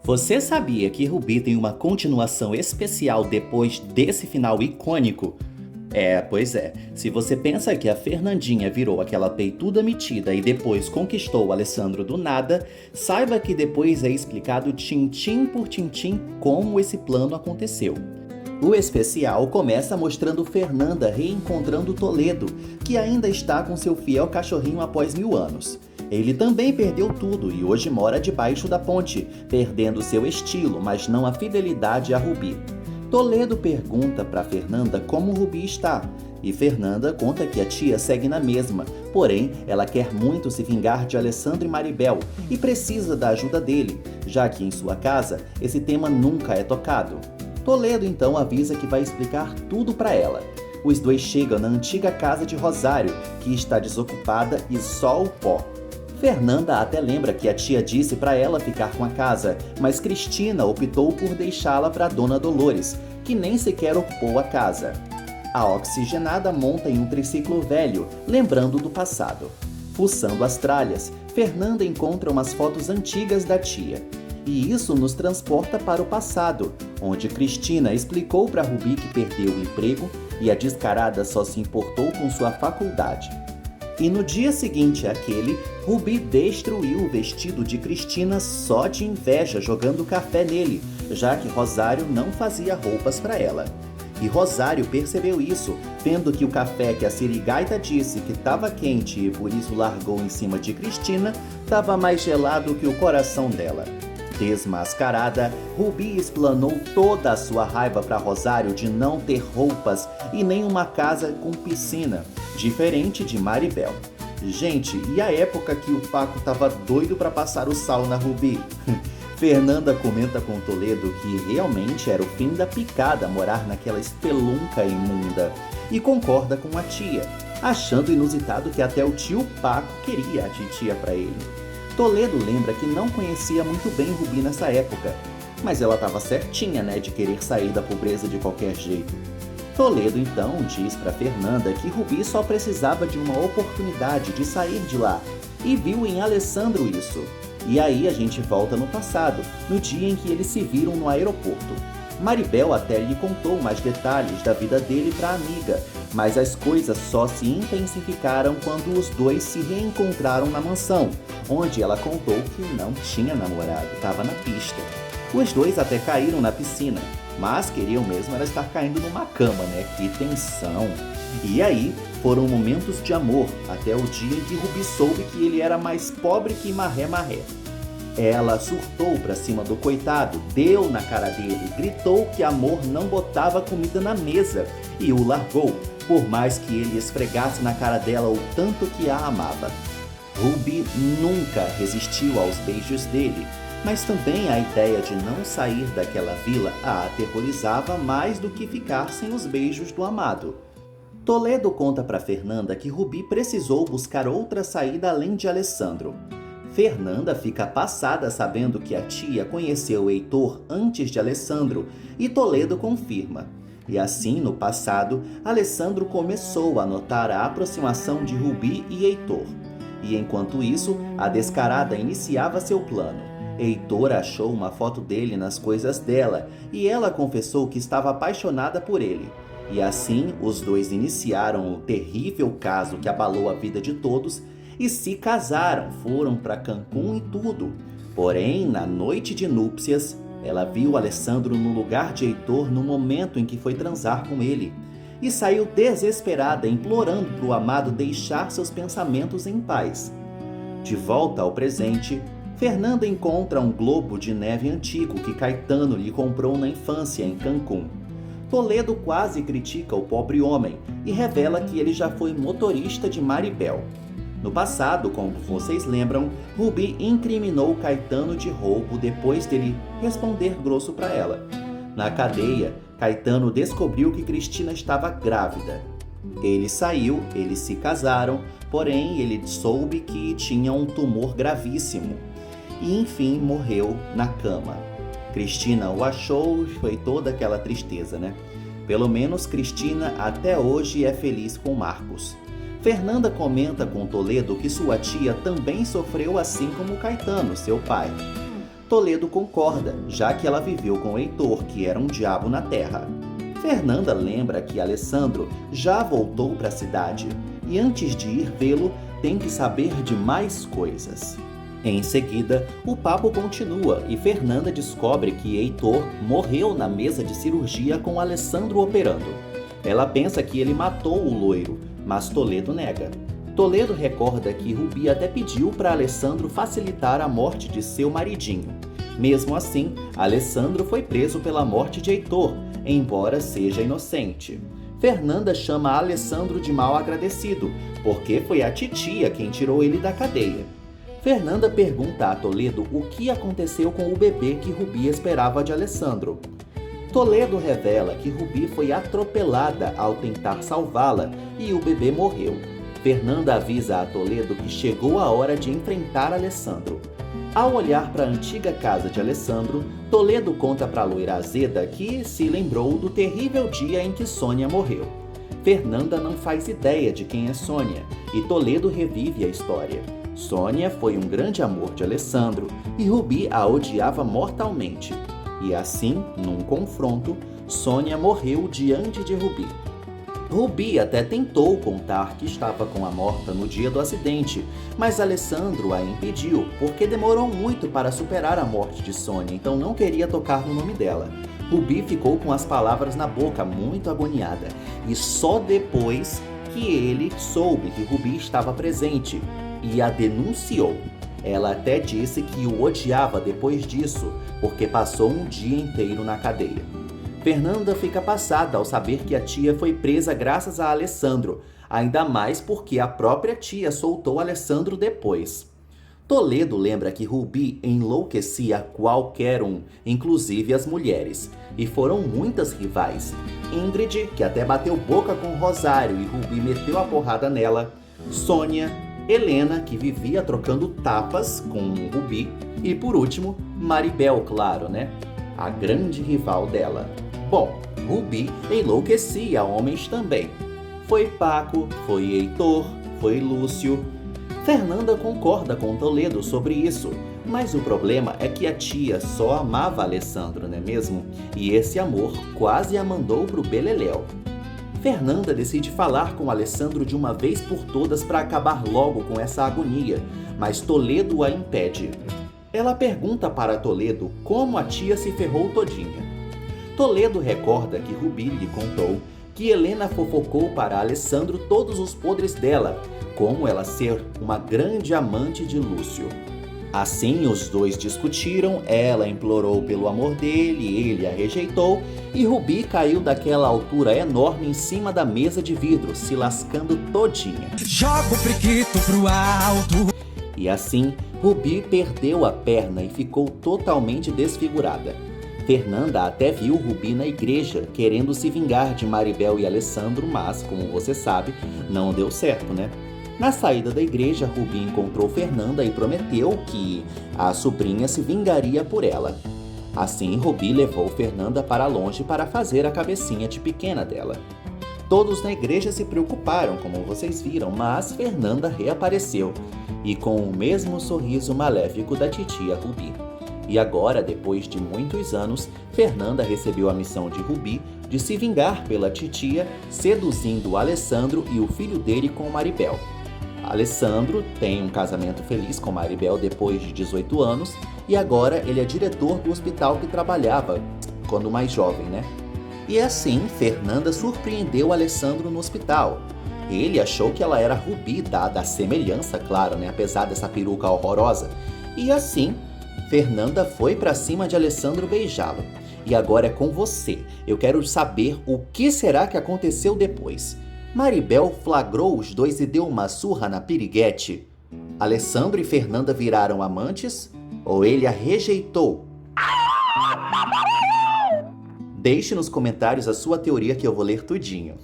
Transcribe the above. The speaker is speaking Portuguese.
Você sabia que Ruby tem uma continuação especial depois desse final icônico? Pois é. Se você pensa que a Fernandinha virou aquela peituda metida e depois conquistou o Alessandro do nada, saiba que depois é explicado tintim por tintim como esse plano aconteceu. O especial começa mostrando Fernanda reencontrando Toledo, que ainda está com seu fiel cachorrinho após 1000 anos. Ele também perdeu tudo e hoje mora debaixo da ponte, perdendo seu estilo, mas não a fidelidade a Ruby. Toledo pergunta para Fernanda como Ruby está, e Fernanda conta que a tia segue na mesma, porém ela quer muito se vingar de Alessandro e Maribel e precisa da ajuda dele, já que em sua casa esse tema nunca é tocado. Toledo então avisa que vai explicar tudo para ela. Os dois chegam na antiga casa de Rosário, que está desocupada e só o pó. Fernanda até lembra que a tia disse para ela ficar com a casa, mas Cristina optou por deixá-la para Dona Dolores, que nem sequer ocupou a casa. A oxigenada monta em um triciclo velho, lembrando do passado. Fuçando as tralhas, Fernanda encontra umas fotos antigas da tia. E isso nos transporta para o passado, onde Cristina explicou para Ruby que perdeu o emprego e a descarada só se importou com sua faculdade. E no dia seguinte àquele, Ruby destruiu o vestido de Cristina só de inveja jogando café nele, já que Rosário não fazia roupas para ela. E Rosário percebeu isso, vendo que o café que a Sirigaita disse que estava quente e por isso largou em cima de Cristina, estava mais gelado que o coração dela. Desmascarada, Ruby explanou toda a sua raiva para Rosário de não ter roupas e nem uma casa com piscina, diferente de Maribel. Gente, e a época que o Paco tava doido para passar o sal na Ruby? Fernanda comenta com Toledo que realmente era o fim da picada morar naquela espelunca imunda e concorda com a tia, achando inusitado que até o tio Paco queria a titia para ele. Toledo lembra que não conhecia muito bem Ruby nessa época, mas ela estava certinha, de querer sair da pobreza de qualquer jeito. Toledo então diz para Fernanda que Ruby só precisava de uma oportunidade de sair de lá e viu em Alessandro isso. E aí a gente volta no passado, no dia em que eles se viram no aeroporto. Maribel até lhe contou mais detalhes da vida dele para a amiga, mas as coisas só se intensificaram quando os dois se reencontraram na mansão, onde ela contou que não tinha namorado, estava na pista. Os dois até caíram na piscina, mas queriam mesmo era estar caindo numa cama, Que tensão! E aí foram momentos de amor, até o dia em que Ruby soube que ele era mais pobre que marré-marré. Ela surtou pra cima do coitado, deu na cara dele, gritou que amor não botava comida na mesa e o largou, por mais que ele esfregasse na cara dela o tanto que a amava. Ruby nunca resistiu aos beijos dele, mas também a ideia de não sair daquela vila a aterrorizava mais do que ficar sem os beijos do amado. Toledo conta para Fernanda que Ruby precisou buscar outra saída além de Alessandro. Fernanda fica passada sabendo que a tia conheceu Heitor antes de Alessandro e Toledo confirma. E assim, no passado, Alessandro começou a notar a aproximação de Ruby e Heitor. E enquanto isso, a descarada iniciava seu plano. Heitor achou uma foto dele nas coisas dela e ela confessou que estava apaixonada por ele. E assim, os dois iniciaram o terrível caso que abalou a vida de todos e se casaram, foram para Cancún e tudo. Porém, na noite de núpcias, ela viu Alessandro no lugar de Heitor no momento em que foi transar com ele e saiu desesperada, implorando para o amado deixar seus pensamentos em paz. De volta ao presente, Fernanda encontra um globo de neve antigo que Caetano lhe comprou na infância em Cancún. Toledo quase critica o pobre homem e revela que ele já foi motorista de Maribel. No passado, como vocês lembram, Ruby incriminou Caetano de roubo depois dele responder grosso para ela. Na cadeia, Caetano descobriu que Cristina estava grávida. Ele saiu, eles se casaram, porém ele soube que tinha um tumor gravíssimo. E enfim morreu na cama. Cristina o achou e foi toda aquela tristeza, Pelo menos Cristina até hoje é feliz com Marcos. Fernanda comenta com Toledo que sua tia também sofreu assim como Caetano, seu pai. Toledo concorda, já que ela viveu com Heitor, que era um diabo na terra. Fernanda lembra que Alessandro já voltou para a cidade e antes de ir vê-lo, tem que saber de mais coisas. Em seguida, o papo continua e Fernanda descobre que Heitor morreu na mesa de cirurgia com Alessandro operando. Ela pensa que ele matou o loiro, mas Toledo nega. Toledo recorda que Rubi até pediu para Alessandro facilitar a morte de seu maridinho. Mesmo assim, Alessandro foi preso pela morte de Heitor, embora seja inocente. Fernanda chama Alessandro de mal agradecido, porque foi a titia quem tirou ele da cadeia. Fernanda pergunta a Toledo o que aconteceu com o bebê que Rubi esperava de Alessandro. Toledo revela que Rubi foi atropelada ao tentar salvá-la e o bebê morreu. Fernanda avisa a Toledo que chegou a hora de enfrentar Alessandro. Ao olhar para a antiga casa de Alessandro, Toledo conta para a loira azeda que se lembrou do terrível dia em que Sônia morreu. Fernanda não faz ideia de quem é Sônia e Toledo revive a história. Sônia foi um grande amor de Alessandro e Rubi a odiava mortalmente. E assim, num confronto, Sônia morreu diante de Rubi. Rubi até tentou contar que estava com a morta no dia do acidente, mas Alessandro a impediu porque demorou muito para superar a morte de Sônia, então não queria tocar no nome dela. Rubi ficou com as palavras na boca, muito agoniada, e só depois que ele soube que Rubi estava presente e a denunciou. Ela até disse que o odiava depois disso, porque passou um dia inteiro na cadeia. Fernanda fica passada ao saber que a tia foi presa graças a Alessandro, ainda mais porque a própria tia soltou Alessandro depois. Toledo lembra que Rubi enlouquecia qualquer um, inclusive as mulheres, e foram muitas rivais. Ingrid, que até bateu boca com Rosário e Rubi meteu a porrada nela, Sônia, Helena, que vivia trocando tapas com Rubi, e por último, Maribel, claro, né? A grande rival dela. Bom, Rubi enlouquecia homens também. Foi Paco, foi Heitor, foi Lúcio. Fernanda concorda com Toledo sobre isso, mas o problema é que a tia só amava Alessandro, não é mesmo? E esse amor quase a mandou pro beleléu. Fernanda decide falar com Alessandro de uma vez por todas para acabar logo com essa agonia, mas Toledo a impede. Ela pergunta para Toledo como a tia se ferrou todinha. Toledo recorda que Rubi lhe contou que Helena fofocou para Alessandro todos os podres dela, como ela ser uma grande amante de Lúcio. Assim, os dois discutiram, ela implorou pelo amor dele, ele a rejeitou e Rubi caiu daquela altura enorme em cima da mesa de vidro, se lascando todinha. Joga o priquito pro alto. E assim, Rubi perdeu a perna e ficou totalmente desfigurada. Fernanda até viu Rubi na igreja, querendo se vingar de Maribel e Alessandro, mas, como você sabe, não deu certo, né? Na saída da igreja, Rubi encontrou Fernanda e prometeu que a sobrinha se vingaria por ela. Assim, Rubi levou Fernanda para longe para fazer a cabecinha de pequena dela. Todos na igreja se preocuparam, como vocês viram, mas Fernanda reapareceu, e com o mesmo sorriso maléfico da titia Rubi. E agora, depois de muitos anos, Fernanda recebeu a missão de Rubi de se vingar pela titia, seduzindo Alessandro e o filho dele com Maribel. Alessandro tem um casamento feliz com Maribel depois de 18 anos e agora ele é diretor do hospital que trabalhava quando mais jovem, né? E assim, Fernanda surpreendeu Alessandro no hospital. Ele achou que ela era Rubi, dada a semelhança, claro, né? Apesar dessa peruca horrorosa. E assim, Fernanda foi pra cima de Alessandro beijá-lo. E agora é com você. Eu quero saber o que será que aconteceu depois. Maribel flagrou os dois e deu uma surra na piriguete. Alessandro e Fernanda viraram amantes? Ou ele a rejeitou? Deixe nos comentários a sua teoria que eu vou ler tudinho.